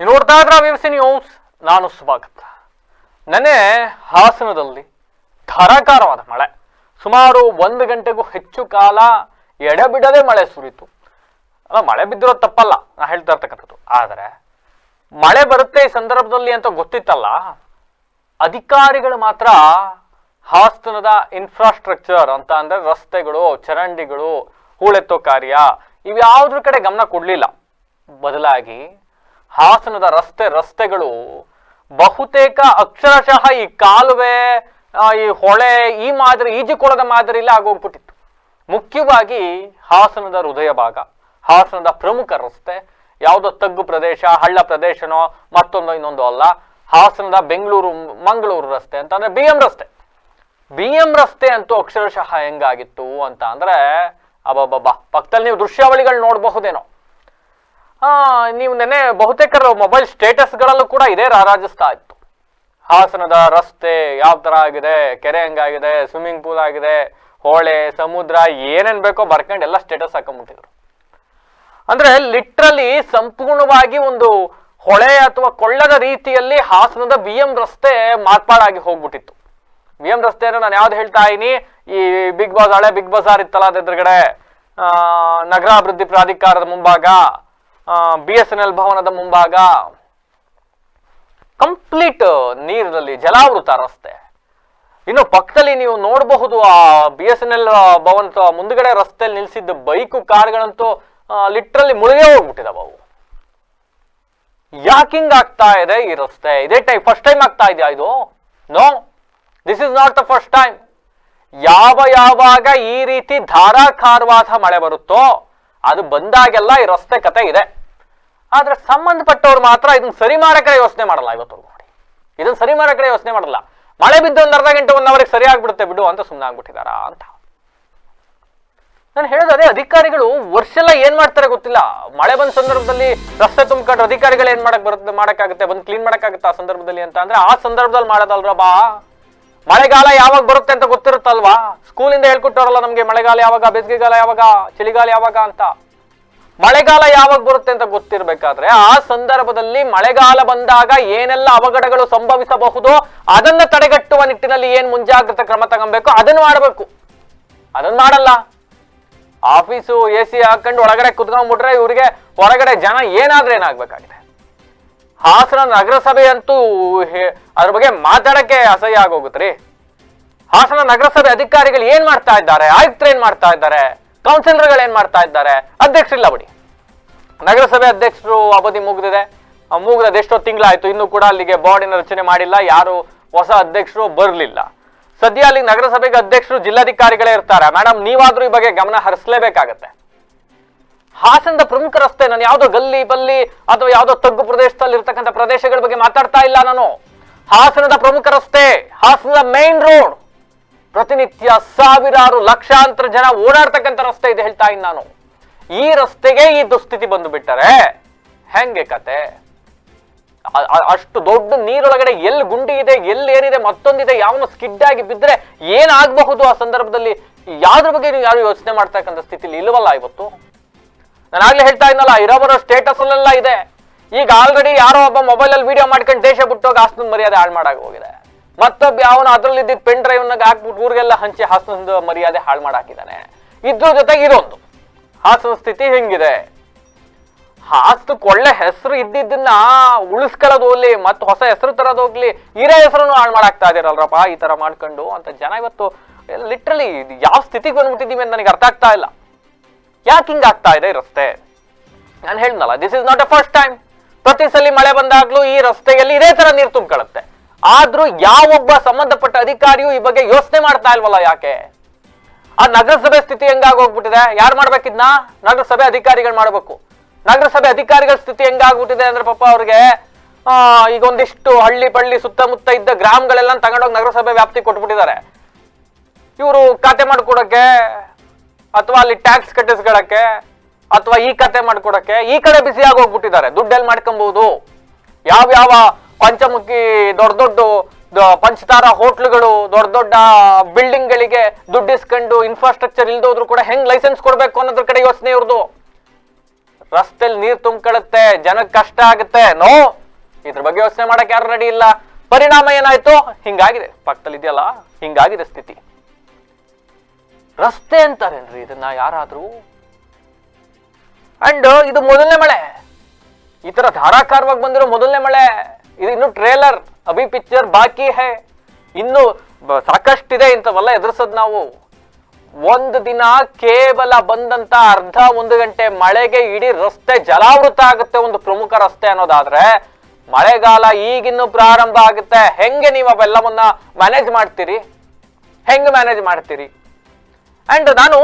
ನೀವು ನೋಡ್ತಾ ಇದ್ರ ವಿವಿಸಿ ನ್ಯೂಸ್, ನಾನು ಸ್ವಾಗತ. ನೆನ್ನೆ ಹಾಸನದಲ್ಲಿ ಧಾರಾಕಾರವಾದ ಮಳೆ, ಸುಮಾರು 1 ಗಂಟೆಗೂ ಹೆಚ್ಚು ಕಾಲ ಎಡೆಬಿಡದೆ ಮಳೆ ಸುರಿತು. ಅಲ್ಲ, ಮಳೆ ಬಿದ್ದಿರೋದು ತಪ್ಪಲ್ಲ, ನಾ ಹೇಳ್ತಾ ಇರ್ತಕ್ಕಂಥದ್ದು. ಆದರೆ ಮಳೆ ಬರುತ್ತೆ ಈ ಸಂದರ್ಭದಲ್ಲಿ ಅಂತ ಗೊತ್ತಿತ್ತಲ್ಲ, ಅಧಿಕಾರಿಗಳು ಮಾತ್ರ ಹಾಸನದ ಇನ್ಫ್ರಾಸ್ಟ್ರಕ್ಚರ್ ಅಂತ ಅಂದ್ರೆ ರಸ್ತೆಗಳು, ಚರಂಡಿಗಳು, ಹೂಳೆತ್ತೋ ಕಾರ್ಯ ಇವ್ಯಾವುದ್ರ ಕಡೆ ಗಮನ ಕೊಡ್ಲಿಲ್ಲ. ಬದಲಾಗಿ ಹಾಸನದ ರಸ್ತೆಗಳು ಬಹುತೇಕ ಅಕ್ಷರಶಃ ಈ ಕಾಲುವೆ, ಈ ಹೊಳೆ, ಈ ಮಾದರಿ ಈಜುಕೊಳದ ಮಾದರಿಯಲ್ಲಿ ಆಗೋಗ್ಬಿಟ್ಟಿತ್ತು. ಮುಖ್ಯವಾಗಿ ಹಾಸನದ ಹೃದಯ ಭಾಗ, ಹಾಸನದ ಪ್ರಮುಖ ರಸ್ತೆ, ಯಾವುದೋ ತಗ್ಗು ಪ್ರದೇಶ, ಹಳ್ಳ ಪ್ರದೇಶನೋ ಮತ್ತೊಂದು ಇನ್ನೊಂದು ಅಲ್ಲ, ಹಾಸನದ ಬೆಂಗಳೂರು ಮಂಗಳೂರು ರಸ್ತೆ ಅಂತಂದ್ರೆ BM ರಸ್ತೆ ಅಂತೂ ಅಕ್ಷರಶಃ ಹೆಂಗಾಗಿತ್ತು ಅಂತ ಅಂದ್ರೆ ಅಬ್ಬಬ್ಬಾ, ಪಕ್ಕದಲ್ಲಿ ನೀವು ದೃಶ್ಯಾವಳಿಗಳು ನೋಡಬಹುದೇನೋ. ನೀವು ನೆನೆ ಬಹುತೇಕ ಮೊಬೈಲ್ ಸ್ಟೇಟಸ್ಗಳಲ್ಲೂ ಕೂಡ ಇದೇ ರಾರಾಜಿಸ್ತಾ ಇತ್ತು. ಹಾಸನದ ರಸ್ತೆ ಯಾವ ತರ ಆಗಿದೆ, ಕೆರೆ ಹೆಂಗಾಗಿದೆ, ಸ್ವಿಮ್ಮಿಂಗ್ ಪೂಲ್ ಆಗಿದೆ, ಹೊಳೆ, ಸಮುದ್ರ, ಏನೇನ್ ಬೇಕೋ ಬರ್ಕೊಂಡು ಎಲ್ಲ ಸ್ಟೇಟಸ್ ಹಾಕೊಂಡ್ಬಿಟ್ಟಿದ್ರು. ಅಂದ್ರೆ ಲಿಟ್ರಲಿ ಸಂಪೂರ್ಣವಾಗಿ ಒಂದು ಹೊಳೆ ಅಥವಾ ಕೊಳ್ಳದ ರೀತಿಯಲ್ಲಿ ಹಾಸನದ BM ರಸ್ತೆ ಮಾರ್ಪಾಡಾಗಿ ಹೋಗ್ಬಿಟ್ಟಿತ್ತು. BM ರಸ್ತೆ ಅಂದ್ರೆ ನಾನು ಯಾವ್ದು ಹೇಳ್ತಾ ಇದೀನಿ, ಈ ಹಳೆ ಬಿಗ್ ಬಜಾರ್ ಇತ್ತಲ್ಲ, ಅದ್ರ ಎದುರುಗಡೆ ನಗರಾಭಿವೃದ್ಧಿ ಪ್ರಾಧಿಕಾರದ ಮುಂಭಾಗ, BSNL ಭವನದ ಮುಂಭಾಗ, ಕಂಪ್ಲೀಟ್ ನೀರಿನಲ್ಲಿ ಜಲಾವೃತ ರಸ್ತೆ. ಇನ್ನು ಪಕ್ಕದಲ್ಲಿ ನೀವು ನೋಡಬಹುದು ಆ BSNL ಭವನ ಮುಂದ್ಗಡೆ ರಸ್ತೆಯಲ್ಲಿ ನಿಲ್ಸಿದ್ದ ಬೈಕು, ಕಾರ್ಗಳಂತೂ ಲಿಟ್ರಲಿ ಮುಳುಗೇ ಹೋಗ್ಬಿಟ್ಟಿದಾವ. ಅವು ಯಾಕಿಂಗ್ ಆಗ್ತಾ ಇದೆ ಈ ರಸ್ತೆ? ಇದೇ ಫಸ್ಟ್ ಟೈಮ್ ಆಗ್ತಾ ಇದೆಯಾ ಇದು? No, this is not the first time. ಯಾವಾಗ ಈ ರೀತಿ ಧಾರಾಕಾರವಾದ ಮಳೆ ಬರುತ್ತೋ ಅದು ಬಂದಾಗೆಲ್ಲ ಈ ರಸ್ತೆ ಕತೆ ಇದೆ. ಆದ್ರೆ ಸಂಬಂಧಪಟ್ಟವ್ರು ಮಾತ್ರ ಇದನ್ನ ಸರಿ ಮಾಡೋ ಕಡೆ ಯೋಚನೆ ಮಾಡಲ್ಲ. ಇವತ್ತು ನೋಡಿ, ಇದನ್ನ ಸರಿ ಮಾಡೋ ಕಡೆ ಯೋಚನೆ ಮಾಡಲ್ಲ. ಮಳೆ ಬಿದ್ದು ಒಂದು ಅರ್ಧ ಗಂಟೆ 1 ಅವರಿಗೆ ಸರಿ ಆಗ್ಬಿಡುತ್ತೆ ಬಿಡು ಅಂತ ಸುಮ್ಮನೆ ಆಗ್ಬಿಟ್ಟಿದಾರ ಅಂತ ನಾನು ಹೇಳೋದು. ಅದೇ ಅಧಿಕಾರಿಗಳು ವರ್ಷ ಎಲ್ಲ ಏನ್ ಮಾಡ್ತಾರೆ ಗೊತ್ತಿಲ್ಲ. ಮಳೆ ಬಂದ ಸಂದರ್ಭದಲ್ಲಿ ರಸ್ತೆ ತುಂಬಿಕೊಂಡ್ರೆ ಅಧಿಕಾರಿಗಳು ಏನ್ ಮಾಡಕ್ಕಾಗುತ್ತೆ, ಬಂದು ಕ್ಲೀನ್ ಮಾಡಕ್ಕಾಗುತ್ತೆ ಆ ಸಂದರ್ಭದಲ್ಲಿ ಅಂತ ಅಂದ್ರೆ ಆ ಸಂದರ್ಭದಲ್ಲಿ ಮಾಡೋದಲ್ರ ಬಾ. ಮಳೆಗಾಲ ಯಾವಾಗ ಬರುತ್ತೆ ಅಂತ ಗೊತ್ತಿರುತ್ತಲ್ವಾ? ಸ್ಕೂಲಿಂದ ಹೇಳ್ಕೊಟ್ಟವ್ರಲ್ಲ ನಮ್ಗೆ, ಮಳೆಗಾಲ ಯಾವಾಗ, ಬೇಸಿಗೆಗಾಲ ಯಾವಾಗ, ಚಳಿಗಾಲ ಯಾವಾಗ ಅಂತ. ಮಳೆಗಾಲ ಯಾವಾಗ ಬರುತ್ತೆ ಅಂತ ಗೊತ್ತಿರ್ಬೇಕಾದ್ರೆ ಆ ಸಂದರ್ಭದಲ್ಲಿ ಮಳೆಗಾಲ ಬಂದಾಗ ಏನೆಲ್ಲ ಅವಘಡಗಳು ಸಂಭವಿಸಬಹುದೋ ಅದನ್ನ ತಡೆಗಟ್ಟುವ ನಿಟ್ಟಿನಲ್ಲಿ ಏನ್ ಮುಂಜಾಗ್ರತಾ ಕ್ರಮ ತಗೊಬೇಕು ಅದನ್ನ ಮಾಡಬೇಕು. ಅದನ್ನ ಮಾಡಲ್ಲ. ಆಫೀಸು AC ಹಾಕೊಂಡು ಒಳಗಡೆ ಕುತ್ಕೊಂಡ್ಬಿಟ್ರೆ ಇವ್ರಿಗೆ ಹೊರಗಡೆ ಜನ ಏನಾದ್ರೆ ಏನಾಗ್ಬೇಕಾಗಿದೆ. ಹಾಸನ ನಗರಸಭೆ ಅಂತೂ ಅದ್ರ ಬಗ್ಗೆ ಮಾತಾಡಕ್ಕೆ ಅಸಹ್ಯ ಆಗೋಗುತ್ತ್ರಿ. ಹಾಸನ ನಗರಸಭೆ ಅಧಿಕಾರಿಗಳು ಏನ್ ಮಾಡ್ತಾ ಇದ್ದಾರೆ, ಆಯುಕ್ತರು ಏನ್ ಮಾಡ್ತಾ ಇದ್ದಾರೆ, ಕೌನ್ಸಿಲರ್ಗಳು ಏನ್ ಮಾಡ್ತಾ ಇದ್ದಾರೆ, ಅಧ್ಯಕ್ಷರಿಲ್ಲ ಬಿಡಿ. ನಗರಸಭೆ ಅಧ್ಯಕ್ಷರು ಅವಧಿ ಮುಗಿದಿದೆ, ಮುಗಿದೆಷ್ಟೋ ತಿಂಗಳಾಯ್ತು, ಇನ್ನೂ ಕೂಡ ಅಲ್ಲಿಗೆ ಬೋರ್ಡಿನ ರಚನೆ ಮಾಡಿಲ್ಲ, ಯಾರು ಹೊಸ ಅಧ್ಯಕ್ಷರು ಬರಲಿಲ್ಲ. ಸದ್ಯ ಅಲ್ಲಿ ನಗರಸಭೆಗೆ ಅಧ್ಯಕ್ಷರು ಜಿಲ್ಲಾಧಿಕಾರಿಗಳೇ ಇರ್ತಾರೆ. ಮೇಡಮ್, ನೀವಾದ್ರೂ ಈ ಬಗ್ಗೆ ಗಮನ ಹರಿಸಲೇಬೇಕಾಗತ್ತೆ. ಹಾಸನದ ಪ್ರಮುಖ ರಸ್ತೆ, ನಾನು ಯಾವ್ದೋ ಗಲ್ಲಿ ಬಲ್ಲಿ ಅಥವಾ ಯಾವ್ದೋ ತಗ್ಗು ಪ್ರದೇಶದಲ್ಲಿ ಇರ್ತಕ್ಕಂಥ ಪ್ರದೇಶಗಳ ಬಗ್ಗೆ ಮಾತಾಡ್ತಾ ಇಲ್ಲ ನಾನು. ಹಾಸನದ ಪ್ರಮುಖ ರಸ್ತೆ, ಹಾಸನದ ಮೇನ್ ರೋಡ್, ಪ್ರತಿನಿತ್ಯ ಸಾವಿರಾರು ಲಕ್ಷಾಂತರ ಜನ ಓಡಾಡ್ತಕ್ಕಂಥ ರಸ್ತೆ ಇದೆ ಹೇಳ್ತಾ ಇದ್ದೀನಿ ನಾನು. ಈ ರಸ್ತೆಗೆ ಈ ದುಸ್ಥಿತಿ ಬಂದು ಬಿಟ್ಟರೆ ಹೆಂಗೆ ಕತೆ? ಅಷ್ಟು ದೊಡ್ಡ ನೀರೊಳಗಡೆ ಎಲ್ಲಿ ಗುಂಡಿ ಇದೆ, ಎಲ್ಲಿ ಏನಿದೆ, ಮತ್ತೊಂದಿದೆ, ಯಾವನು ಸ್ಕಿಡ್ ಆಗಿ ಬಿದ್ರೆ ಏನಾಗಬಹುದು ಆ ಸಂದರ್ಭದಲ್ಲಿ? ಯಾವ್ದ್ರ ಬಗ್ಗೆ ನೀವು ಯಾರು ಯೋಚನೆ ಮಾಡ್ತಕ್ಕಂಥ ಸ್ಥಿತಿಲಿ ಇಲ್ವಲ್ಲ ಇವತ್ತು. ನಾನು ಆಗ್ಲೇ ಹೇಳ್ತಾ ಇದ್ನಲ್ಲ, ಇರೋಬರೋ ಸ್ಟೇಟಸ್ ಅಲ್ಲೆಲ್ಲ ಇದೆ. ಈಗ ಆಲ್ರೆಡಿ ಯಾರೋ ಒಬ್ಬ ಮೊಬೈಲ್ ಅಲ್ಲಿ ವಿಡಿಯೋ ಮಾಡ್ಕೊಂಡು ದೇಶ ಬಿಟ್ಟೋಗಿ ಹಾಸನದ ಮರ್ಯಾದೆ ಹಾಳು ಮಾಡಾಗ ಹೋಗಿದೆ. ಮತ್ತೊಬ್ಬ ಯಾವನು ಅದ್ರಲ್ಲಿ ಇದ್ದಿದ್ದ ಪೆನ್ ಡ್ರೈವ್ ನಾಗ ಹಾಕ್ಬಿಟ್ಟು ಊರಿಗೆಲ್ಲ ಹಂಚಿ ಹಾಸನದ ಮರ್ಯಾದೆ ಹಾಳು ಮಾಡಾಕಿದ್ದಾನೆ. ಇದ್ರ ಜೊತೆಗೆ ಇದೊಂದು ಹಾಸನ ಸ್ಥಿತಿ ಹೆಂಗಿದೆ. ಹಾಸನಕ್ಕೆ ಒಳ್ಳೆ ಹೆಸರು ಇದ್ದಿದ್ದನ್ನ ಉಳಿಸ್ಕೊಳ್ಳೋದು ಹೋಗ್ಲಿ, ಮತ್ತೆ ಹೊಸ ಹೆಸರು ತರೋದು ಹೋಗ್ಲಿ, ಇರೋ ಹೆಸರನ್ನು ಹಾಳು ಮಾಡಾಕ್ತಾ ಇದೀರಲ್ರಪ್ಪ ಈ ತರ ಮಾಡ್ಕೊಂಡು ಅಂತ ಜನ ಇವತ್ತು ಲಿಟ್ರಲಿ ಯಾವ ಸ್ಥಿತಿಗೆ ಬಂದ್ಬಿಟ್ಟಿದೀವಿ ಅಂತ ನನಗೆ ಅರ್ಥ ಆಗ್ತಾ ಇಲ್ಲ. ಯಾಕೆ ಹಿಂಗ ಆಗ್ತಾ ಇದೆ ಈ ರಸ್ತೆ? ನಾನು ಹೇಳ್ದಲ್ಲ, this is not A first time. ಪ್ರತಿ ಸಲ ಮಳೆ ಬಂದಾಗ್ಲೂ ಈ ರಸ್ತೆಯಲ್ಲಿ ಇದೇ ತರ ನೀರು ತುಂಬಿಕೊಳ್ಳುತ್ತೆ. ಆದ್ರೂ ಯಾವೊಬ್ಬ ಸಂಬಂಧಪಟ್ಟ ಅಧಿಕಾರಿಯೂ ಈ ಬಗ್ಗೆ ಯೋಚನೆ ಮಾಡ್ತಾ ಇಲ್ವಲ್ಲ ಯಾಕೆ? ಆ ನಗರಸಭೆ ಸ್ಥಿತಿ ಹೆಂಗಾಗೋಗ್ಬಿಟ್ಟಿದೆ? ಯಾರು ಮಾಡ್ಬೇಕಿದ್ನ? ನಗರಸಭೆ ಅಧಿಕಾರಿಗಳು ಮಾಡ್ಬೇಕು. ನಗರಸಭೆ ಅಧಿಕಾರಿಗಳ ಸ್ಥಿತಿ ಹೆಂಗಾಗ್ಬಿಟ್ಟಿದೆ ಅಂದ್ರೆ ಪಾಪ ಅವ್ರಿಗೆ ಈಗ ಒಂದಿಷ್ಟು ಹಳ್ಳಿ ಪಳ್ಳಿ ಸುತ್ತಮುತ್ತ ಇದ್ದ ಗ್ರಾಮಗಳೆಲ್ಲ ತಗೊಂಡೋಗಿ ನಗರಸಭೆ ವ್ಯಾಪ್ತಿ ಕೊಟ್ಬಿಟ್ಟಿದ್ದಾರೆ. ಇವರು ಖಾತೆ ಮಾಡ್ಕೊಡಕ್ಕೆ ಅಥವಾ ಅಲ್ಲಿ ಟ್ಯಾಕ್ಸ್ ಕಟ್ಟಿಸ್ಕೊಳಕ್ಕೆ ಅಥವಾ ಈ ಕತೆ ಮಾಡ್ಕೊಡಕ್ಕೆ ಈ ಕಡೆ ಬಿಸಿ ಆಗೋಗ್ಬಿಟ್ಟಿದ್ದಾರೆ. ದುಡ್ಡೆಲ್ಲಿ ಮಾಡ್ಕೊಬಹುದು. ಯಾವ್ಯಾವ ಪಂಚಮುಖಿ ದೊಡ್ಡ ದೊಡ್ಡ ಪಂಚತಾರ ಹೋಟ್ಲುಗಳು, ದೊಡ್ಡ ದೊಡ್ಡ ಬಿಲ್ಡಿಂಗ್ ಗಳಿಗೆ ದುಡ್ಡಿಸ್ಕೊಂಡು ಇನ್ಫ್ರಾಸ್ಟ್ರಕ್ಚರ್ ಇಲ್ದೋದ್ರು ಕೂಡ ಹೆಂಗ್ ಲೈಸೆನ್ಸ್ ಕೊಡ್ಬೇಕು ಅನ್ನೋದ್ರ ಕಡೆ ಯೋಚನೆ ಇವ್ರದು. ರಸ್ತೆಯಲ್ಲಿ ನೀರ್ ತುಂಬ್ಕೊಳ್ಳುತ್ತೆ, ಜನಕ್ಕೆ ಕಷ್ಟ ಆಗುತ್ತೆ. ನೋ, ಇದ್ರ ಬಗ್ಗೆ ಯೋಚನೆ ಮಾಡಕ್ ಯಾರು ರೆಡಿ ಇಲ್ಲ. ಪರಿಣಾಮ ಏನಾಯ್ತು? ಹಿಂಗಾಗಿದೆ. ಪಕ್ಕದಲ್ಲಿ ಇದೆಯಲ್ಲ, ಹಿಂಗಾಗಿದೆ ಸ್ಥಿತಿ. ರಸ್ತೆ ಅಂತಾರೇನ್ರಿ ಇದನ್ನ ಯಾರಾದ್ರೂ? ಅಂಡ್ ಇದು ಮೊದಲನೇ ಮಳೆ, ಈ ತರ ಧಾರಾಕಾರವಾಗಿ ಬಂದಿರೋ ಮೊದಲನೇ ಮಳೆ. ಇದು ಇನ್ನು ಟ್ರೇಲರ್, ಅಭಿ ಪಿಕ್ಚರ್ ಬಾಕಿ ಹೈ, ಇನ್ನು ಸಾಕಷ್ಟಿದೆ ಇಂಥವೆಲ್ಲ ಎದುರಿಸೋದ್ ನಾವು. ಒಂದು ದಿನ ಕೇವಲ ಬಂದಂತ ಅರ್ಧ ಒಂದು ಗಂಟೆ ಮಳೆಗೆ ಇಡೀ ರಸ್ತೆ ಜಲಾವೃತ ಆಗುತ್ತೆ, ಒಂದು ಪ್ರಮುಖ ರಸ್ತೆ ಅನ್ನೋದಾದ್ರೆ ಮಳೆಗಾಲ ಈಗಿನ್ನು ಪ್ರಾರಂಭ ಆಗುತ್ತೆ. ಹೆಂಗೆ ನೀವು ಅವೆಲ್ಲವನ್ನ ಮ್ಯಾನೇಜ್ ಮಾಡ್ತೀರಿ? ಹೆಂಗ್ ಮ್ಯಾನೇಜ್ ಮಾಡ್ತೀರಿ? ಅಂಡ್ ನಾನು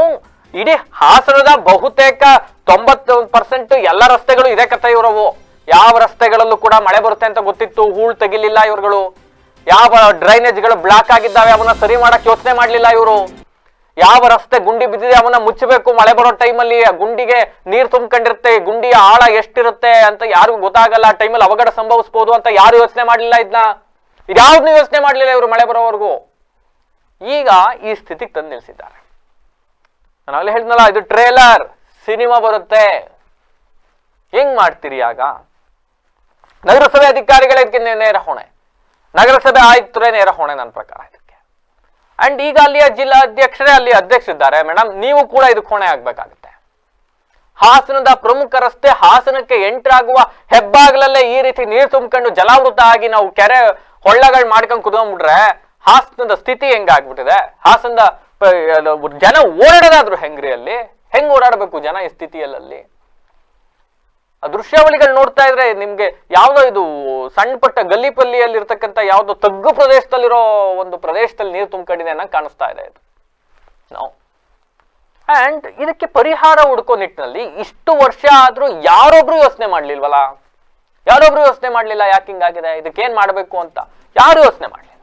ಇಡೀ ಹಾಸನದ ಬಹುತೇಕ 90% ಎಲ್ಲ ರಸ್ತೆಗಳು ಇದೇ ಕಥೆ ಇರೋವು. ಯಾವ ರಸ್ತೆಗಳಲ್ಲೂ ಕೂಡ ಮಳೆ ಬರುತ್ತೆ ಅಂತ ಗೊತ್ತಿತ್ತು, ಹೂಳ್ ತೆಗಿಲಿಲ್ಲ ಇವ್ರುಗಳು. ಯಾವ ಡ್ರೈನೇಜ್ಗಳು ಬ್ಲಾಕ್ ಆಗಿದ್ದಾವೆ ಅವನ್ನ ಸರಿ ಮಾಡಕ್ ಯೋಚನೆ ಮಾಡ್ಲಿಲ್ಲ ಇವರು. ಯಾವ ರಸ್ತೆ ಗುಂಡಿ ಬಿದ್ದಿದೆ ಅವನ್ನ ಮುಚ್ಚಬೇಕು, ಮಳೆ ಬರೋ ಟೈಮಲ್ಲಿ ಗುಂಡಿಗೆ ನೀರ್ ತುಂಬ್ಕೊಂಡಿರುತ್ತೆ, ಗುಂಡಿಯ ಆಳ ಎಷ್ಟಿರುತ್ತೆ ಅಂತ ಯಾರಿಗೂ ಗೊತ್ತಾಗಲ್ಲ, ಟೈಮಲ್ಲಿ ಅವಘಡ ಸಂಭವಿಸಬಹುದು ಅಂತ ಯಾರು ಯೋಚನೆ ಮಾಡ್ಲಿಲ್ಲ. ಇದ್ಯಾವ್ದನ್ನೂ ಯೋಚನೆ ಮಾಡ್ಲಿಲ್ಲ ಇವರು ಮಳೆ ಬರೋವರೆಗೂ. ಈಗ ಈ ಸ್ಥಿತಿಗೆ ತಂದು ನಿಲ್ಸಿದ್ದಾರೆ. ನಾನು ಅಲ್ಲಿ ಹೇಳಿದ್ನಲ್ಲ, ಇದು ಟ್ರೇಲರ್, ಸಿನಿಮಾ ಬರುತ್ತೆ. ಹೆಂಗ್ ಮಾಡ್ತೀರಿ ಆಗ? ನಗರಸಭೆ ಅಧಿಕಾರಿಗಳಿಗೆ ನೇರ ಹೊಣೆ, ನಗರಸಭೆ ಆಯುಕ್ತರೇ ನೇರ ಹೊಣೆ ನನ್ನ ಪ್ರಕಾರ ಇದಕ್ಕೆ. ಅಂಡ್ ಈಗ ಅಲ್ಲಿಯ ಜಿಲ್ಲಾ ಅಧ್ಯಕ್ಷರೇ ಅಲ್ಲಿ ಅಧ್ಯಕ್ಷರಿದ್ದಾರೆ. ಮೇಡಮ್, ನೀವು ಕೂಡ ಇದಕ್ಕೆ ಹೊಣೆ ಆಗ್ಬೇಕಾಗುತ್ತೆ. ಹಾಸನದ ಪ್ರಮುಖ ರಸ್ತೆ, ಹಾಸನಕ್ಕೆ ಎಂಟರ್ ಆಗುವ ಹೆಬ್ಬಾಗ್ಲಲ್ಲೇ ಈ ರೀತಿ ನೀರು ತುಂಬಿಕೊಂಡು ಜಲಾವೃತ ಆಗಿ ನಾವು ಕೆರೆ ಹೊಳ್ಳಗಳು ಮಾಡ್ಕೊಂಡು ಕುತ್ಕೊಂಡ್ಬಿಟ್ರೆ ಹಾಸನದ ಸ್ಥಿತಿ ಹೆಂಗಾಗ್ಬಿಟ್ಟಿದೆ? ಹಾಸನದ ಜನ ಓಡಾಡೋದಾದ್ರು ಹೆಂಗ್ರಿ? ಅಲ್ಲಿ ಹೆಂಗ್ ಓಡಾಡಬೇಕು ಜನ ಈ ಸ್ಥಿತಿಯಲ್ಲಿ? ಆ ದೃಶ್ಯಾವಳಿಗಳು ನೋಡ್ತಾ ಇದ್ರೆ ನಿಮ್ಗೆ ಯಾವ್ದೋ ಇದು ಸಣ್ಣ ಪಟ್ಟ ಗಲ್ಲಿ ಪಲ್ಲಿಯಲ್ಲಿ ಇರ್ತಕ್ಕಂಥ ಯಾವ್ದೋ ತಗ್ಗು ಪ್ರದೇಶದಲ್ಲಿರೋ ಒಂದು ಪ್ರದೇಶದಲ್ಲಿ ನೀರು ತುಂಬಿಕೊಂಡಿದೆ ಅನ್ನೋ ಕಾಣಿಸ್ತಾ ಇದೆ ಇದು. ನಾವು ಅಂಡ್ ಇದಕ್ಕೆ ಪರಿಹಾರ ಹುಡ್ಕೋ ನಿಟ್ಟಿನಲ್ಲಿ ಇಷ್ಟು ವರ್ಷ ಆದ್ರೂ ಯಾರೊಬ್ರು ಯೋಚನೆ ಮಾಡ್ಲಿಲ್ವಲ್ಲ? ಯಾರೊಬ್ರು ಯೋಚನೆ ಮಾಡ್ಲಿಲ್ಲ ಯಾಕೆ ಹಿಂಗಾಗಿದೆ, ಇದಕ್ಕೇನ್ ಮಾಡ್ಬೇಕು ಅಂತ ಯಾರು ಯೋಚನೆ ಮಾಡ್ಲಿಲ್ಲ.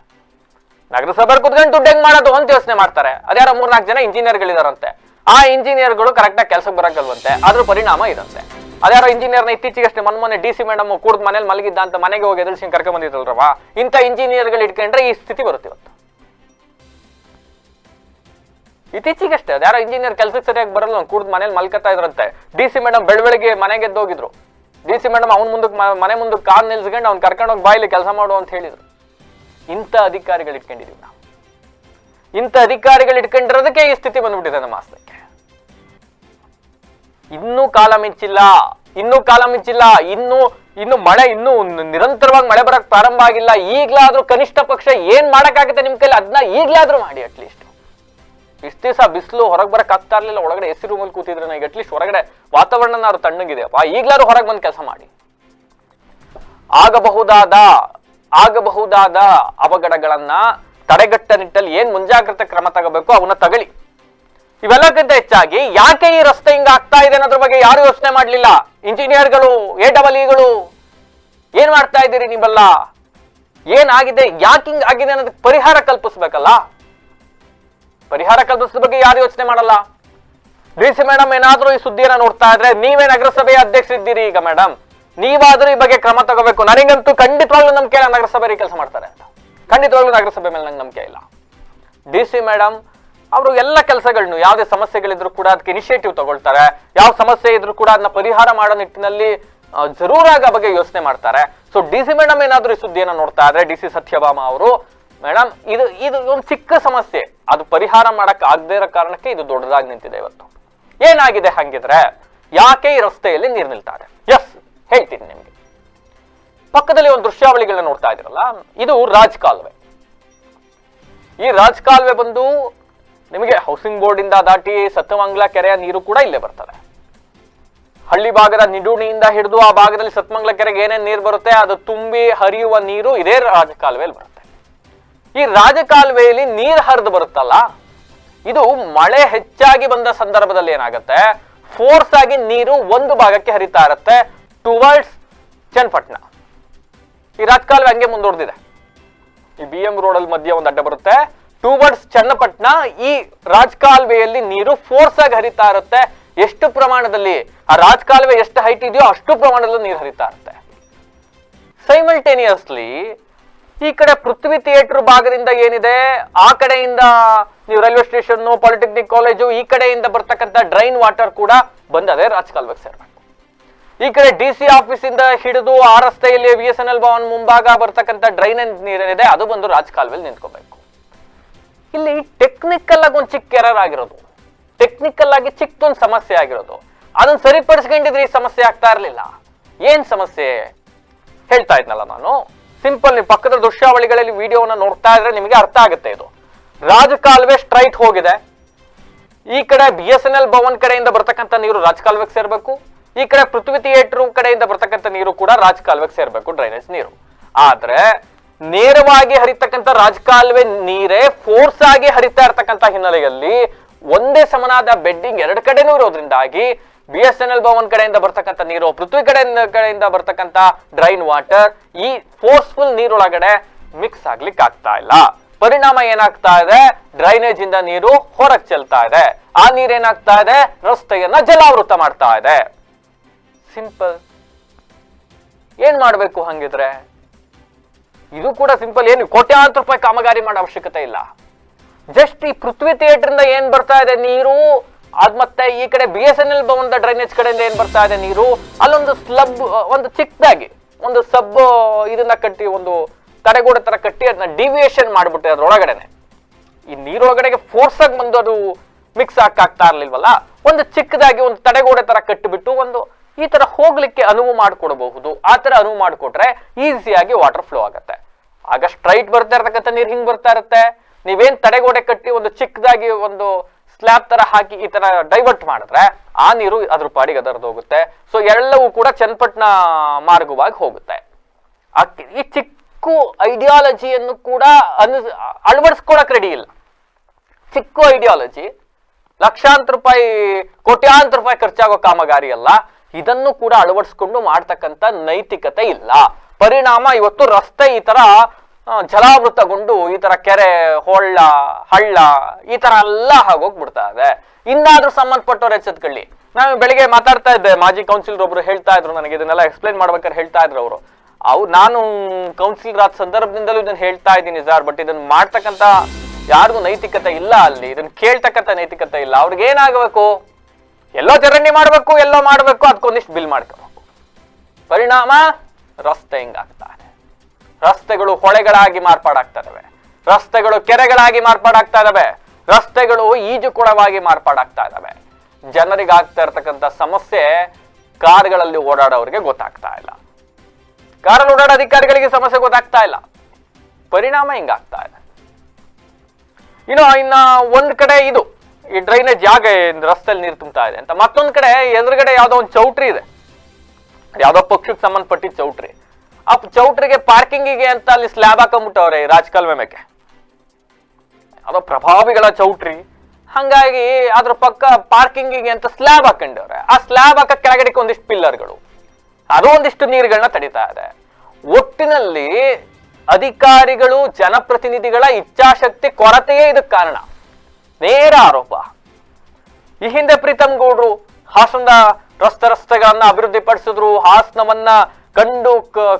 ನಗರಸಭೆ ಕುತ್ಕೊಂಡು ದುಡ್ಡು ಹೆಂಗ್ ಮಾಡೋದು ಅಂತ ಯೋಚನೆ ಮಾಡ್ತಾರೆ. ಅದ್ಯಾರ 3-4 ಜನ ಇಂಜಿನಿಯರ್ಗಳಿದಾರಂತೆ, ಆ ಇಂಜಿನಿಯರ್ಗಳು ಕರೆಕ್ಟಾಗಿ ಕೆಲಸಕ್ಕೆ ಬರಕಲ್ವಂತೆ, ಅದ್ರ ಪರಿಣಾಮ ಇದಂತೆ. ಅದ್ಯಾರೋ ಇಂಜಿನಿಯರ್ನ ಇತ್ತೀಚೆಗಷ್ಟೇ ಮೊನ್ನೆ DC ಮೇಡಮ್ ಕುಡ್ದು ಮನೇಲಿ ಮಲಗಿದ್ದ ಅಂತ ಮನೆಗೆ ಹೋಗಿ ಎದುರಿಸಿ ಕರ್ಕೊಂಡ್ ಬಂದಿದ್ರಲ್ರವ, ಇಂಥ ಇಂಜಿನಿಯರ್ಗಳು ಇಟ್ಕೊಂಡ್ರೆ ಈ ಸ್ಥಿತಿ ಬರುತ್ತೆ ಇವತ್ತು. ಇತ್ತೀಚೆಗಷ್ಟೇ ಅದ್ಯಾರೋ ಇಂಜಿನಿಯರ್ ಕೆಲ್ಸಕ್ಕೆ ಸರಿಯಾಗಿ ಬರಲ್ಲ, ಕುಡ್ದು ಮನೇಲಿ ಮಲ್ಕತ್ತಾ ಇದ್ರಂತೆ. DC ಮೇಡಮ್ ಬೆಳಗ್ಗೆ ಮನೆಗೆ ಎದ್ದೋಗಿದ್ರು. DC ಮೇಡಮ್ ಅವ್ನ ಮುಂದಕ್ಕೆ ಮನೆ ಮುಂದಕ್ಕೆ ಕಾರ್ ನಿಲ್ಸ್ಕೊಂಡು ಅವ್ನು ಕರ್ಕೊಂಡೋಗಿ ಬಾಯಿಲಿ ಕೆಲಸ ಮಾಡು ಅಂತ ಹೇಳಿದ್ರು. ಇಂಥ ಅಧಿಕಾರಿಗಳು ಇಟ್ಕೊಂಡಿದೀವಿ ನಾವು. ಇಂಥ ಅಧಿಕಾರಿಗಳು ಇಟ್ಕೊಂಡಿರೋದಕ್ಕೆ ಈ ಸ್ಥಿತಿ ಬಂದ್ಬಿಟ್ಟಿದೆ ನಮ್ಮ ಹಾಸನಕ್ಕೆ. ಇನ್ನೂ ಕಾಲ ಮಿಂಚಿಲ್ಲ, ಇನ್ನು ಮಳೆ ಇನ್ನೂ ನಿರಂತರವಾಗಿ ಮಳೆ ಬರಕ್ ಪ್ರಾರಂಭ ಆಗಿಲ್ಲ. ಈಗ್ಲಾದ್ರೂ ಕನಿಷ್ಠ ಪಕ್ಷ ಏನ್ ಮಾಡಕ್ಕಾಗುತ್ತೆ ನಿಮ್ ಕೈಲಿ ಅದನ್ನ ಈಗ್ಲಾದ್ರೂ ಮಾಡಿ. ಅಟ್ಲೀಸ್ಟ್ ಇಷ್ಟ ದಿವಸ ಬಿಸಿಲು ಹೊರಗೆ ಬರಕ್ ಆಗ್ತಾ ಇರ್ಲಿಲ್ಲ, ಒಳಗಡೆ AC ರೂಮಲ್ಲಿ ಕೂತಿದ್ರೆ ಈಗ ಅಟ್ಲೀಸ್ಟ್ ಹೊರಗಡೆ ವಾತಾವರಣ ತಣ್ಣಗಿದೆ, ಈಗ್ಲಾದ್ರೂ ಹೊರಗೆ ಬಂದು ಕೆಲಸ ಮಾಡಿ. ಆಗಬಹುದಾದ ಅವಘಡಗಳನ್ನ ತಡೆಗಟ್ಟ ನಿಟ್ಟಲ್ಲಿ ಏನ್ ಮುಂಜಾಗ್ರತೆ ಕ್ರಮ ತಗೋಬೇಕು ಅವನ್ನ ತಗೊಳ್ಳಿ. ಇವೆಲ್ಲಕ್ಕಿಂತ ಹೆಚ್ಚಾಗಿ ಯಾಕೆ ಈ ರಸ್ತೆ ಹಿಂಗ ಆಗ್ತಾ ಇದೆ ಅನ್ನೋದ್ರ ಬಗ್ಗೆ ಯಾರು ಯೋಚನೆ ಮಾಡ್ಲಿಲ್ಲ. ಇಂಜಿನಿಯರ್ಗಳು, AEEಗಳು ಏನ್ ಮಾಡ್ತಾ ಇದ್ದೀರಿ ನೀವೆಲ್ಲ? ಏನಾಗಿದೆ, ಯಾಕೆ ಹಿಂಗ್ ಆಗಿದೆ ಅನ್ನೋದಕ್ಕೆ ಪರಿಹಾರ ಕಲ್ಪಿಸ್ಬೇಕಲ್ಲ. ಪರಿಹಾರ ಕಲ್ಪಿಸೋ ಬಗ್ಗೆ ಯಾರು ಯೋಚನೆ ಮಾಡಲ್ಲ. DC ಮೇಡಮ್ ಏನಾದ್ರೂ ಈ ಸುದ್ದಿಯನ್ನ ನೋಡ್ತಾ ಇದ್ರೆ, ನೀವೇ ನಗರಸಭೆಯ ಅಧ್ಯಕ್ಷರಿದ್ದೀರಿ ಈಗ ಮೇಡಮ್, ನೀವಾದ್ರೂ ಈ ಬಗ್ಗೆ ಕ್ರಮ ತಗೋಬೇಕು. ನನಗಂತೂ ಖಂಡಿತವಾಗ್ಲೂ ನಂಬಿಕೆ ಇಲ್ಲ ನಗರಸಭೆ ಕೆಲಸ ಮಾಡ್ತಾರೆ ಅಂತ. ಖಂಡಿತವಾಗ್ಲೂ ನಗರಸಭೆ ಮೇಲೆ ನಂಗೆ ನಂಬಿಕೆ ಇಲ್ಲ. DC ಮೇಡಮ್ ಅವರು ಎಲ್ಲ ಕೆಲಸಗಳನ್ನು, ಯಾವುದೇ ಸಮಸ್ಯೆಗಳಿದ್ರು ಕೂಡ ಅದಕ್ಕೆ ಇನಿಷಿಯೇಟಿವ್ ತಗೊಳ್ತಾರೆ. ಯಾವ ಸಮಸ್ಯೆ ಇದ್ರು ಕೂಡ ಅದನ್ನ ಪರಿಹಾರ ಮಾಡೋ ನಿಟ್ಟಿನಲ್ಲಿ ಜರೂರಾಗಿ ಆ ಬಗ್ಗೆ ಯೋಚನೆ ಮಾಡ್ತಾರೆ. ಸೊ DC ಮೇಡಮ್ ಏನಾದ್ರೂ ಈ ಸುದ್ದಿಯನ್ನ ನೋಡ್ತಾ ಇದ್ರೆ, DC ಸತ್ಯಭಾಮ ಅವರು, ಮೇಡಮ್ ಇದು ಒಂದು ಚಿಕ್ಕ ಸಮಸ್ಯೆ, ಅದು ಪರಿಹಾರ ಮಾಡಕ್ ಆಗದೇ ಇರೋ ಕಾರಣಕ್ಕೆ ಇದು ದೊಡ್ಡದಾಗಿ ನಿಂತಿದೆ ಇವತ್ತು. ಏನಾಗಿದೆ ಹಂಗಿದ್ರೆ? ಯಾಕೆ ಈ ರಸ್ತೆಯಲ್ಲಿ ನೀರು ನಿಲ್ತಾ ಇದೆ? ಎಸ್, ಹೇಳ್ತೀನಿ ನಿಮ್ಗೆ. ಪಕ್ಕದಲ್ಲಿ ಒಂದು ದೃಶ್ಯಾವಳಿಗಳನ್ನ ನೋಡ್ತಾ ಇದ್ದೀರಲ್ಲ, ಇದು ರಾಜಕಾಲುವೆ. ಈ ರಾಜಕಾಲುವೆ ಬಂದು ನಿಮಗೆ ಹೌಸಿಂಗ್ ಬೋರ್ಡ್ ಇಂದ ದಾಟಿ ಸತ್ತಮಂಗಲ ಕೆರೆಯ ನೀರು ಕೂಡ ಇಲ್ಲೇ ಬರ್ತದೆ. ಹಳ್ಳಿ ಭಾಗದ ನಿಡೂಣಿಯಿಂದ ಹಿಡಿದು ಆ ಭಾಗದಲ್ಲಿ ಸತ್ತಮಂಗಲ ಕೆರೆಗೆ ಏನೇನ್ ನೀರು ಬರುತ್ತೆ ಅದು ತುಂಬಿ ಹರಿಯುವ ನೀರು ಇದೇ ರಾಜಕಾಲುವೆಯಲ್ಲಿ ಬರುತ್ತೆ. ಈ ರಾಜಕಾಲುವೆಯಲ್ಲಿ ನೀರು ಹರಿದು ಬರುತ್ತಲ್ಲ, ಇದು ಮಳೆ ಹೆಚ್ಚಾಗಿ ಬಂದ ಸಂದರ್ಭದಲ್ಲಿ ಏನಾಗುತ್ತೆ, ಫೋರ್ಸ್ ಆಗಿ ನೀರು ಒಂದು ಭಾಗಕ್ಕೆ ಹರಿತಾ ಇರುತ್ತೆ, ಟುವರ್ಡ್ಸ್ ಚನ್ನಪಟ್ಟಣ. ಈ ರಾಜಕಾಲುವೆ ಹಂಗೆ ಮುಂದುವರೆದಿದೆ. ಈ BM ರೋಡಲ್ಲಿ ಮಧ್ಯೆ ಒಂದು ಅಡ್ಡ ಬರುತ್ತೆ, ಟುವರ್ಡ್ಸ್ ಚನ್ನಪಟ್ಟಣ. ಈ ರಾಜಕಾಲುವೆಯಲ್ಲಿ ನೀರು ಫೋರ್ಸ್ ಆಗಿ ಹರಿತಾ ಇರುತ್ತೆ. ಎಷ್ಟು ಪ್ರಮಾಣದಲ್ಲಿ ಆ ರಾಜಕಾಲುವೆ ಎಷ್ಟು ಹೈಟ್ ಇದೆಯೋ ಅಷ್ಟು ಪ್ರಮಾಣದಲ್ಲಿ ನೀರು ಹರಿತಾ ಇರುತ್ತೆ. ಸೈಮಲ್ಟೇನಿಯಸ್ಲಿ ಈ ಕಡೆ ಪೃಥ್ವಿ ಥಿಯೇಟರ್ ಭಾಗದಿಂದ ಏನಿದೆ, ಆ ಕಡೆಯಿಂದ ನೀವು ರೈಲ್ವೆ ಸ್ಟೇಷನ್, ಪಾಲಿಟೆಕ್ನಿಕ್ ಕಾಲೇಜು, ಈ ಕಡೆಯಿಂದ ಬರ್ತಕ್ಕಂಥ ಡ್ರೈನ್ ವಾಟರ್ ಕೂಡ ಬಂದದೆ ರಾಜಕಾಲುವೆಗೆ ಸೇರ್ಬೇಕು. ಈ ಕಡೆ DC ಆಫೀಸ್ ಇಂದ ಹಿಡಿದು ಆ ರಸ್ತೆಯಲ್ಲಿ BSNL ಭವನ್ ಮುಂಭಾಗ ಬರ್ತಕ್ಕಂಥ ಡ್ರೈನೇಜ್ ನೀರೇನಿದೆ ಅದು ಬಂದು ರಾಜಕಾಲುವೆಯಲ್ಲಿ ನಿಂತ್ಕೋಬೇಕು. ಇಲ್ಲಿ ಟೆಕ್ನಿಕಲ್ ಆಗಿ ಒಂದು ಚಿಕ್ಕ ಎರರ್ ಆಗಿರೋದು, ಟೆಕ್ನಿಕಲ್ ಆಗಿ ಚಿಕ್ಕದೊಂದು ಸಮಸ್ಯೆ ಆಗಿರೋದು. ಅದನ್ನ ಸರಿಪಡಿಸ್ಕೊಂಡಿದ್ರೆ ಈ ಸಮಸ್ಯೆ ಆಗ್ತಾ ಇರ್ಲಿಲ್ಲ. ಏನ್ ಸಮಸ್ಯೆ ಹೇಳ್ತಾ ಇದ್ನಲ್ಲ ನಾನು, ಸಿಂಪಲ್. ನೀವು ಪಕ್ಕದ ದೃಶ್ಯಾವಳಿಗಳಲ್ಲಿ ವಿಡಿಯೋನ ನೋಡ್ತಾ ಇದ್ರೆ ನಿಮಗೆ ಅರ್ಥ ಆಗುತ್ತೆ. ಇದು ರಾಜಕಾಲುವೆ ಸ್ಟ್ರೈಟ್ ಹೋಗಿದೆ. ಈ ಕಡೆ BSNL ಭವನ್ ಕಡೆಯಿಂದ ಬರ್ತಕ್ಕಂಥ ನೀರು ರಾಜಕಾಲುವೆಗೆ ಸೇರ್ಬೇಕು, ಈ ಕಡೆ ಪೃಥ್ವಿ ಥಿಯೇಟರ್ ಕಡೆಯಿಂದ ಬರ್ತಕ್ಕಂಥ ನೀರು ಕೂಡ ರಾಜಕಾಲುವೆಗೆ ಸೇರ್ಬೇಕು, ಡ್ರೈನೇಜ್ ನೀರು. ಆದ್ರೆ ನೇರವಾಗಿ ಹರಿತಕ್ಕಂಥ ರಾಜಕಾಲುವೆ ನೀರೇ ಫೋರ್ಸ್ ಆಗಿ ಹರಿತಾ ಇರ್ತಕ್ಕಂಥ ಹಿನ್ನೆಲೆಯಲ್ಲಿ ಒಂದೇ ಸಮನಾದ ಬೆಡ್ಡಿಂಗ್ ಎರಡು ಕಡೆನೂ ಇರೋದ್ರಿಂದಾಗಿ BSNL ಭವನ್ ಕಡೆಯಿಂದ ಬರ್ತಕ್ಕಂಥ ನೀರು, ಪೃಥ್ವಿ ಕಡೆಯಿಂದ ಬರ್ತಕ್ಕಂಥ ಡ್ರೈನ್ ವಾಟರ್ ಈ ಫೋರ್ಸ್ಫುಲ್ ನೀರೊಳಗಡೆ ಮಿಕ್ಸ್ ಆಗ್ಲಿಕ್ಕೆ ಆಗ್ತಾ ಇಲ್ಲ. ಪರಿಣಾಮ ಏನಾಗ್ತಾ ಇದೆ, ಡ್ರೈನೇಜ್ ಇಂದ ನೀರು ಹೊರಗೆ ಚೆಲ್ತಾ ಇದೆ. ಆ ನೀರೇನಾಗ್ತಾ ಇದೆ, ರಸ್ತೆಯನ್ನ ಜಲಾವೃತ ಮಾಡ್ತಾ ಇದೆ. ಸಿಂಪಲ್. ಏನ್ ಮಾಡ್ಬೇಕು ಹಂಗಿದ್ರೆ? ಇದು ಕೂಡ ಸಿಂಪಲ್. ಏನು ಕೋಟ್ಯಾಂತರ ರೂಪಾಯಿ ಕಾಮಗಾರಿ ಮಾಡೋ ಅವಶ್ಯಕತೆ ಇಲ್ಲ. ಜಸ್ಟ್ ಈ ಪೃಥ್ವಿ ಥಿಯೇಟರ್ ಇಂದ ಏನ್ ಬರ್ತಾ ಇದೆ ನೀರು, ಅದ್ ಮತ್ತೆ ಈ ಕಡೆ BSNL ಭವನದ ಡ್ರೈನೇಜ್ ಕಡೆಯಿಂದ ಏನ್ ಬರ್ತಾ ಇದೆ ನೀರು, ಅಲ್ಲೊಂದು ಸ್ಲಬ್, ಒಂದು ಚಿಕ್ಕದಾಗಿ ಒಂದು ಸಬ್ ಇದನ್ನ ಕಟ್ಟಿ, ಒಂದು ತಡೆಗೋಡೆ ತರ ಕಟ್ಟಿ ಅದನ್ನ ಡಿವಿಯೇಷನ್ ಮಾಡ್ಬಿಟ್ಟೆ ಅದ್ರೊಳಗಡೆನೆ. ಈ ನೀರೊಳಗಡೆಗೆ ಫೋರ್ಸ್ ಆಗಿ ಬಂದು ಅದು ಮಿಕ್ಸ್ ಆಗ್ತಾ ಇರ್ಲಿಲ್ವಲ್ಲ, ಒಂದು ಚಿಕ್ಕದಾಗಿ ಒಂದು ತಡೆಗೋಡೆ ತರ ಕಟ್ಟಿಬಿಟ್ಟು ಒಂದು ಈ ತರ ಹೋಗ್ಲಿಕ್ಕೆ ಅನುವು ಮಾಡಿಕೊಡಬಹುದು. ಆ ತರ ಅನುವು ಮಾಡಿಕೊಟ್ರೆ ಈಸಿಯಾಗಿ ವಾಟರ್ ಫ್ಲೋ ಆಗತ್ತೆ. ಆಗ ಸ್ಟ್ರೈಟ್ ಬರ್ತಾ ಇರ್ತಕ್ಕಂಥ ನೀರು ಹಿಂಗ್ ಬರ್ತಾ ಇರುತ್ತೆ. ನೀವೇನ್ ತಡೆಗೋಡೆ ಕಟ್ಟಿ ಒಂದು ಚಿಕ್ಕದಾಗಿ ಒಂದು ಸ್ಲ್ಯಾಬ್ ತರ ಹಾಕಿ ಈ ತರ ಡೈವರ್ಟ್ ಮಾಡಿದ್ರೆ ಆ ನೀರು ಅದ್ರ ಪಾಡಿಗೆ ಅದರದ್ದು ಹೋಗುತ್ತೆ. ಸೊ ಎಲ್ಲವೂ ಕೂಡ ಚನ್ನಪಟ್ಟಣ ಮಾರ್ಗವಾಗಿ ಹೋಗುತ್ತೆ. ಈ ಚಿಕ್ಕ ಐಡಿಯಾಲಜಿಯನ್ನು ಕೂಡ ಅಳವಡಿಸ್ಕೊಳಕ್ ರೆಡಿ ಇಲ್ಲ. ಚಿಕ್ಕ ಐಡಿಯಾಲಜಿ, ಲಕ್ಷಾಂತರ ರೂಪಾಯಿ ಕೋಟ್ಯಾಂತರ ರೂಪಾಯಿ ಖರ್ಚಾಗೋ ಕಾಮಗಾರಿ ಅಲ್ಲ. ಇದನ್ನು ಕೂಡ ಅಳವಡಿಸ್ಕೊಂಡು ಮಾಡ್ತಕ್ಕಂಥ ನೈತಿಕತೆ ಇಲ್ಲ. ಪರಿಣಾಮ ಇವತ್ತು ರಸ್ತೆ ಈ ತರ ಜಲಾವೃತಗೊಂಡು ಈ ತರ ಕೆರೆ, ಹಳ್ಳ ಈ ತರ ಎಲ್ಲ ಆಗೋಗ್ಬಿಡ್ತಾ ಇದೆ. ಇನ್ನಾದ್ರೂ ಸಂಬಂಧಪಟ್ಟವ್ರು ಎಚ್ಚೆತ್ಕೊಳ್ಳಿ. ನಾನು ಬೆಳಿಗ್ಗೆ ಮಾತಾಡ್ತಾ ಇದ್ದೆ, ಮಾಜಿ ಕೌನ್ಸಿಲರ್ ಒಬ್ರು ಹೇಳ್ತಾ ಇದ್ರು ನನಗೆ, ಇದನ್ನೆಲ್ಲ ಎಕ್ಸ್ಪ್ಲೈನ್ ಮಾಡ್ಬೇಕಾದ್ರೆ ಹೇಳ್ತಾ ಇದ್ರು ಅವರು. ನಾನು ಕೌನ್ಸಿಲರ್ ಆದ ಸಂದರ್ಭದಿಂದಲೂ ಇದನ್ನ ಹೇಳ್ತಾ ಇದ್ದೀನಿ ಸರ್, ಬಟ್ ಇದನ್ನ ಮಾಡ್ತಕ್ಕಂಥ ಯಾರಿಗೂ ನೈತಿಕತೆ ಇಲ್ಲ ಅಲ್ಲಿ. ಇದನ್ನ ಕೇಳ್ತಕ್ಕಂಥ ನೈತಿಕತೆ ಇಲ್ಲ. ಅವ್ರಿಗೆ ಏನಾಗಬೇಕು, ಎಲ್ಲೋ ಚರಂಡಿ ಮಾಡ್ಬೇಕು, ಎಲ್ಲೋ ಮಾಡ್ಬೇಕು, ಅದಕ್ಕೊಂದಿಷ್ಟು ಬಿಲ್ ಮಾಡ್ಕೋಬೇಕು. ಪರಿಣಾಮ ರಸ್ತೆ ಹಿಂಗಾಗ್ತಾ ಇದೆ. ರಸ್ತೆಗಳು ಹೊಳೆಗಳಾಗಿ ಮಾರ್ಪಾಡಾಗ್ತಾ ಇದಾವೆ, ರಸ್ತೆಗಳು ಕೆರೆಗಳಾಗಿ ಮಾರ್ಪಾಡಾಗ್ತಾ ಇದಾವೆ, ರಸ್ತೆಗಳು ಈಜುಕೊಳವಾಗಿ ಮಾರ್ಪಾಡಾಗ್ತಾ ಇದಾವೆ. ಜನರಿಗೆ ಆಗ್ತಾ ಇರ್ತಕ್ಕಂಥ ಸಮಸ್ಯೆ ಕಾರ್ಗಳಲ್ಲಿ ಓಡಾಡೋರಿಗೆ ಗೊತ್ತಾಗ್ತಾ ಇಲ್ಲ, ಕಾರಲ್ಲಿ ಓಡಾಡೋ ಅಧಿಕಾರಿಗಳಿಗೆ ಸಮಸ್ಯೆ ಗೊತ್ತಾಗ್ತಾ ಇಲ್ಲ. ಪರಿಣಾಮ ಹಿಂಗಾಗ್ತಾ ಇದೆ. ಇನ್ನ ಒಂದ್ ಕಡೆ ಇದು ಈ ಡ್ರೈನೇಜ್ ಜಾಗ ರಸ್ತೆಯಲ್ಲಿ ನೀರು ತುಂಬ್ತಾ ಇದೆ ಅಂತ, ಮತ್ತೊಂದ್ ಕಡೆ ಎದುರುಗಡೆ ಯಾವ್ದೋ ಒಂದು ಚೌಟ್ರಿ ಇದೆ, ಯಾವ್ದೋ ಪಕ್ಷಕ್ಕೆ ಸಂಬಂಧಪಟ್ಟಿದ್ದ ಚೌಟ್ರಿ. ಆ ಚೌಟ್ರಿಗೆ ಪಾರ್ಕಿಂಗಿಗೆ ಅಂತ ಅಲ್ಲಿ ಸ್ಲ್ಯಾಬ್ ಹಾಕೊಂಡ್ಬಿಟ್ಟವ್ರೆ ರಾಜಕಾಲುವೆ ಮೇಲೆ. ಯಾವ್ದೋ ಪ್ರಭಾವಿಗಳ ಚೌಟ್ರಿ, ಹಂಗಾಗಿ ಅದ್ರ ಪಕ್ಕ ಪಾರ್ಕಿಂಗಿಗೆ ಅಂತ ಸ್ಲ್ಯಾಬ್ ಹಾಕೊಂಡವ್ರೆ. ಆ ಸ್ಲ್ಯಾಬ್ ಹಾಕ ಕೆಳಗಡೆಗೆ ಒಂದಿಷ್ಟು ಪಿಲ್ಲರ್ಗಳು, ಅದು ಒಂದಿಷ್ಟು ನೀರುಗಳನ್ನ ತಡಿತಾ ಇದೆ. ಒಟ್ಟಿನಲ್ಲಿ ಅಧಿಕಾರಿಗಳು, ಜನಪ್ರತಿನಿಧಿಗಳ ಇಚ್ಛಾಶಕ್ತಿ ಕೊರತೆಯೇ ಇದಕ್ಕೆ ಕಾರಣ. ನೇರ ಆರೋಪ. ಈ ಹಿಂದೆ ಪ್ರೀತಮ್ ಗೌಡ್ರು ಹಾಸನದ ರಸ್ತೆಗಳನ್ನ ಅಭಿವೃದ್ಧಿ ಪಡಿಸಿದ್ರು, ಹಾಸನವನ್ನ ಕಂಡು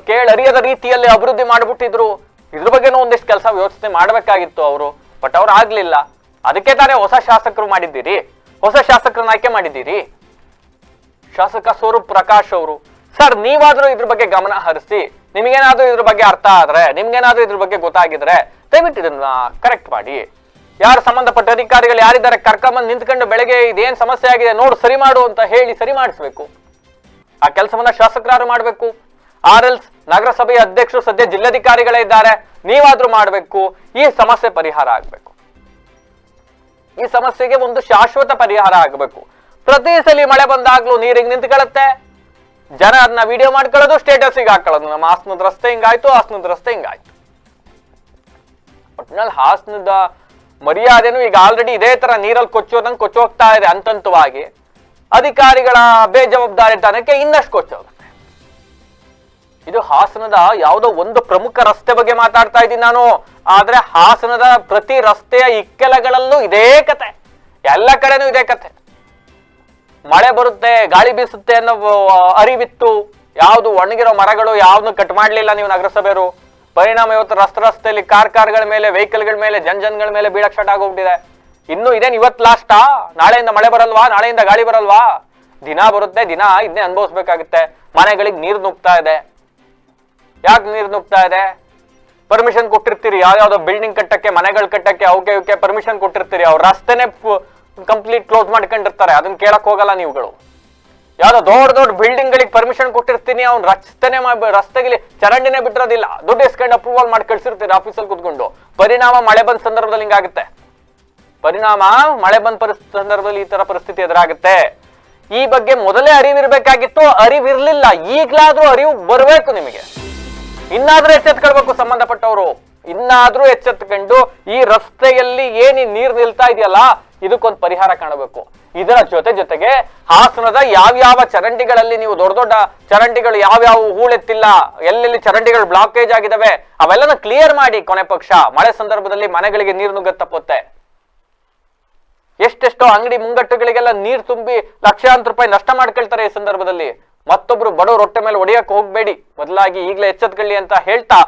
ಕೇಳರಿಯದ ರೀತಿಯಲ್ಲಿ ಅಭಿವೃದ್ಧಿ ಮಾಡಿಬಿಟ್ಟಿದ್ರು. ಇದ್ರ ಬಗ್ಗೆನೂ ಒಂದಿಷ್ಟು ಕೆಲಸ ಯೋಚನೆ ಮಾಡಬೇಕಾಗಿತ್ತು ಅವರು, ಬಟ್ ಅವ್ರು ಆಗ್ಲಿಲ್ಲ. ಅದಕ್ಕೆ ತಾನೇ ಹೊಸ ಶಾಸಕರು ಮಾಡಿದ್ದೀರಿ, ಹೊಸ ಶಾಸಕರನ್ನ ಆಯ್ಕೆ ಮಾಡಿದ್ದೀರಿ. ಶಾಸಕ ಸ್ವರೂಪ್ ಪ್ರಕಾಶ್ ಅವರು, ಸರ್ ನೀವಾದ್ರೂ ಇದ್ರ ಬಗ್ಗೆ ಗಮನ ಹರಿಸಿ, ನಿಮ್ಗೇನಾದ್ರೂ ಇದ್ರ ಬಗ್ಗೆ ಅರ್ಥ ಆದ್ರೆ, ನಿಮ್ಗೇನಾದ್ರೂ ಇದ್ರ ಬಗ್ಗೆ ಗೊತ್ತಾಗಿದ್ರೆ ದಯವಿಟ್ಟು ಇದನ್ನ ಕರೆಕ್ಟ್ ಮಾಡಿ. ಯಾರು ಸಂಬಂಧಪಟ್ಟ ಅಧಿಕಾರಿಗಳು ಯಾರಿದ್ದಾರೆ ಕರ್ಕೊಂಬಂದು ನಿಂತ್ಕೊಂಡು ಬೆಳಗ್ಗೆ ಇದೇನ್ ಸಮಸ್ಯೆ ಆಗಿದೆ ನೋಡು ಸರಿ ಮಾಡು ಅಂತ ಹೇಳಿ ಸರಿ ಮಾಡಿಸ್ಬೇಕು. ಆ ಕೆಲಸವನ್ನ ಶಾಸಕರು ಮಾಡಬೇಕು. RLs ನಗರಸಭೆಯ ಅಧ್ಯಕ್ಷರು ಸದ್ಯ ಜಿಲ್ಲಾಧಿಕಾರಿಗಳೇ ಇದ್ದಾರೆ, ನೀವಾದ್ರೂ ಮಾಡಬೇಕು. ಈ ಸಮಸ್ಯೆ ಪರಿಹಾರ ಆಗ್ಬೇಕು. ಈ ಸಮಸ್ಯೆಗೆ ಒಂದು ಶಾಶ್ವತ ಪರಿಹಾರ ಆಗಬೇಕು. ಪ್ರತಿ ಸಲ ಮಳೆ ಬಂದಾಗ್ಲೂ ನೀರಿಗೆ ನಿಂತ್ಕೊಳ್ಳುತ್ತೆ, ಜನ ಅದನ್ನ ವಿಡಿಯೋ ಮಾಡ್ಕೊಳ್ಳೋದು, ಸ್ಟೇಟಸ್ಗೆ ಹಾಕೊಳ್ಳೋದು. ನಮ್ಮ ಹಾಸನದ ರಸ್ತೆ ಹಿಂಗಾಯ್ತು, ಹಾಸನದ ರಸ್ತೆ ಹಿಂಗಾಯ್ತು. ಒಟ್ಟಿನಲ್ಲಿ ಹಾಸನದ ಮರ್ಯಾದೆನು ಈಗ ಆಲ್ರೆಡಿ ಇದೇ ತರ ನೀರಲ್ಲಿ ಕೊಚ್ಚೋದಂಗೆ ಕೊಚ್ಚೋಗ್ತಾ ಇದೆ. ಹಂತವಾಗಿ ಅಧಿಕಾರಿಗಳ ಬೇಜವಾಬ್ದಾರಿತನಕ್ಕೆ ಇನ್ನಷ್ಟು ಕೊಚ್ಚೋಗುತ್ತೆ. ಇದು ಹಾಸನದ ಯಾವುದೋ ಒಂದು ಪ್ರಮುಖ ರಸ್ತೆ ಬಗ್ಗೆ ಮಾತಾಡ್ತಾ ಇದ್ದೀನಿ ನಾನು, ಆದ್ರೆ ಹಾಸನದ ಪ್ರತಿ ರಸ್ತೆಯ ಇಕ್ಕೆಲಗಳಲ್ಲೂ ಇದೇ ಕತೆ, ಎಲ್ಲ ಕಡೆನೂ ಇದೇ ಕತೆ. ಮಳೆ ಬರುತ್ತೆ, ಗಾಳಿ ಬೀಸುತ್ತೆ ಅನ್ನೋ ಅರಿವಿತ್ತು, ಯಾವ್ದು ಒಣಗಿರೋ ಮರಗಳು ಯಾವ್ದು ಕಟ್ ಮಾಡ್ಲಿಲ್ಲ ನೀವು ನಗರಸಭೆಯವರು. ಪರಿಣಾಮ ಇವತ್ತು ರಸ್ತೆಯಲ್ಲಿ ಕಾರ್ಗಳ ಮೇಲೆ, ವೆಹಿಕಲ್ಗಳ ಮೇಲೆ, ಜನಗಳ ಮೇಲೆ ಬೀಳಕ್ ಸ್ಟಾರ್ಟ್ ಆಗೋಗ್ಬಿಟ್ಟಿದೆ. ಇನ್ನು ಇದೇನು ಇವತ್ತು ಲಾಸ್ಟಾ? ನಾಳೆಯಿಂದ ಮಳೆ ಬರಲ್ವಾ? ನಾಳೆಯಿಂದ ಗಾಳಿ ಬರಲ್ವಾ? ದಿನ ಬರುತ್ತೆ, ದಿನ ಇದನ್ನೇ ಅನುಭವಿಸ್ಬೇಕಾಗುತ್ತೆ. ಮನೆಗಳಿಗೆ ನೀರು ನುಗ್ತಾ ಇದೆ. ಯಾಕೆ ನೀರು ನುಗ್ತಾ ಇದೆ? ಪರ್ಮಿಷನ್ ಕೊಟ್ಟಿರ್ತೀರಿ ಯಾವ್ಯಾವ್ದೋ ಬಿಲ್ಡಿಂಗ್ ಕಟ್ಟಕ್ಕೆ, ಮನೆಗಳು ಕಟ್ಟಕ್ಕೆ, ಅವಕ್ಕೆ ಪರ್ಮಿಷನ್ ಕೊಟ್ಟಿರ್ತೀರಿ. ಅವ್ರ ರಸ್ತೆನೆ ಕಂಪ್ಲೀಟ್ ಕ್ಲೋಸ್ ಮಾಡ್ಕೊಂಡಿರ್ತಾರೆ, ಅದನ್ನ ಕೇಳಕ್ ಹೋಗಲ್ಲ ನೀವುಗಳು. ಯಾವ್ದೋ ದೊಡ್ಡ ಬಿಲ್ಡಿಂಗ್ ಗಳಿಗೆ ಪರ್ಮಿಷನ್ ಕೊಟ್ಟಿರ್ತೀನಿ, ಅವ್ನು ರಸ್ತೆಗೆ ಚರಂಡಿನೇ ಬಿಟ್ಟಿರೋದಿಲ್ಲ, ದುಡ್ಡು ಇಸ್ಕೊಂಡು ಅಪ್ರೂವಲ್ ಮಾಡಿ ಕಳ್ಸಿರ್ತೀರಿ ಆಫೀಸಲ್ಲಿ ಕುತ್ಕೊಂಡು. ಪರಿಣಾಮ ಮಳೆ ಬಂದ ಸಂದರ್ಭದಲ್ಲಿ ಹಿಂಗಾಗುತ್ತೆ. ಪರಿಣಾಮ ಮಳೆ ಬಂದ ಸಂದರ್ಭದಲ್ಲಿ ಈ ತರ ಪರಿಸ್ಥಿತಿ ಎದುರಾಗುತ್ತೆ. ಈ ಬಗ್ಗೆ ಮೊದಲೇ ಅರಿವಿರ್ಬೇಕಾಗಿತ್ತು, ಅರಿವಿರ್ಲಿಲ್ಲ. ಈಗ್ಲಾದ್ರೂ ಅರಿವು ಬರ್ಬೇಕು ನಿಮಗೆ. ಇನ್ನಾದ್ರೂ ಎಚ್ಚೆತ್ಕೊಳ್ಬೇಕು ಸಂಬಂಧಪಟ್ಟವರು. ಇನ್ನಾದ್ರೂ ಎಚ್ಚೆತ್ಕೊಂಡು ಈ ರಸ್ತೆಯಲ್ಲಿ ಏನಿ ನೀರು ನಿಲ್ತಾ ಇದೆಯಲ್ಲ, ಇದಕ್ಕೊಂದು ಪರಿಹಾರ ಕಾಣಬೇಕು. ಇದರ ಜೊತೆಗೆ ಹಾಸನದ ಯಾವ್ಯಾವ ಚರಂಡಿಗಳಲ್ಲಿ ನೀವು ದೊಡ್ಡ ಚರಂಡಿಗಳು ಯಾವ್ಯಾವ ಹೂಳೆತ್ತಿಲ್ಲ, ಎಲ್ಲೆಲ್ಲಿ ಚರಂಡಿಗಳು ಬ್ಲಾಕೇಜ್ ಆಗಿದಾವೆ, ಅವೆಲ್ಲನ ಕ್ಲಿಯರ್ ಮಾಡಿ. ಕೊನೆ ಪಕ್ಷ ಮಳೆ ಸಂದರ್ಭದಲ್ಲಿ ಮನೆಗಳಿಗೆ ನೀರು ನುಗ್ಗ ತಪ್ಪುತ್ತೆ. ಎಷ್ಟೆಷ್ಟೋ ಅಂಗಡಿ ಮುಂಗಟ್ಟುಗಳಿಗೆಲ್ಲ ನೀರು ತುಂಬಿ ಲಕ್ಷಾಂತರ ರೂಪಾಯಿ ನಷ್ಟ ಮಾಡ್ಕೊಳ್ತಾರೆ ಈ ಸಂದರ್ಭದಲ್ಲಿ. ಮತ್ತೊಬ್ರು ಬಡವ್ರ ಹೊಟ್ಟೆ ಮೇಲೆ ಹೊಡೆಯಕ್ಕೆ ಹೋಗ್ಬೇಡಿ, ಮೊದಲಾಗಿ ಈಗಲೇ ಎಚ್ಚೆತ್ಕೊಳ್ಳಿ ಅಂತ ಹೇಳ್ತಾ,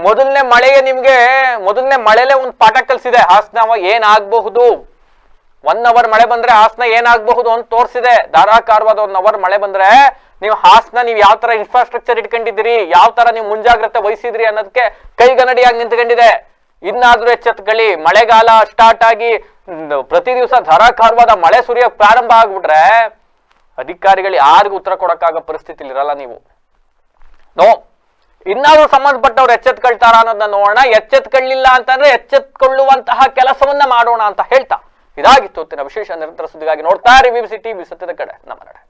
ಮೊದಲನೇ ಮಳೆಲೆ ಒಂದು ಪಾಠ ಕಲಿಸಿದೆ. ಹಾಸನ ಏನಾಗಬಹುದು, 1 hour ಮಳೆ ಬಂದ್ರೆ ಹಾಸನ ಏನಾಗಬಹುದು ಅಂತ ತೋರಿಸಿದೆ. ಧಾರಾಕಾರವಾದ 1 hour ಮಳೆ ಬಂದ್ರೆ ನೀವು ಹಾಸನ ಯಾವ ತರ ಇನ್ಫ್ರಾಸ್ಟ್ರಕ್ಚರ್ ಇಟ್ಕೊಂಡಿದ್ದೀರಿ, ಯಾವ ತರ ನೀವು ಮುಂಜಾಗ್ರತೆ ವಹಿಸಿದ್ರಿ ಅನ್ನೋದಕ್ಕೆ ಕೈಗನ್ನಡಿಯಾಗಿ ನಿಂತ್ಕೊಂಡಿದೆ. ಇನ್ನಾದ್ರೂ ಎಚ್ಚೆತ್ಕೊಳ್ಳಿ. ಮಳೆಗಾಲ ಸ್ಟಾರ್ಟ್ ಆಗಿ ಪ್ರತಿ ದಿವಸ ಧಾರಾಕಾರವಾದ ಮಳೆ ಸುರಿಯೋಕ್ ಪ್ರಾರಂಭ ಆಗ್ಬಿಟ್ರೆ ಅಧಿಕಾರಿಗಳು ಯಾರಿಗೂ ಉತ್ತರ ಕೊಡಕ್ಕಾಗೋ ಪರಿಸ್ಥಿತಿ ಇರಲ್ಲ ನೀವು. ಇನ್ನಾದ್ರೂ ಸಂಬಂಧಪಟ್ಟವ್ರು ಎಚ್ಚೆತ್ಕೊಳ್ತಾರ ಅನ್ನೋದನ್ನ ನೋಡೋಣ. ಎಚ್ಚೆತ್ಕೊಳ್ಳಿಲ್ಲ ಅಂತಂದ್ರೆ ಎಚ್ಚೆತ್ಕೊಳ್ಳುವಂತಹ ಕೆಲಸವನ್ನ ಮಾಡೋಣ ಅಂತ ಹೇಳ್ತಾ, ಇದಾಗಿತ್ತು ಹೊತ್ತಿನ ವಿಶೇಷ. ನಿರಂತರ ಸುದ್ದಿಗಾಗಿ ನೋಡ್ತಾ ಇರಿ BBC ಟಿವಿ, ಸತ್ಯದ ಕಡೆ ನಮ್ಮ ನಡೆ.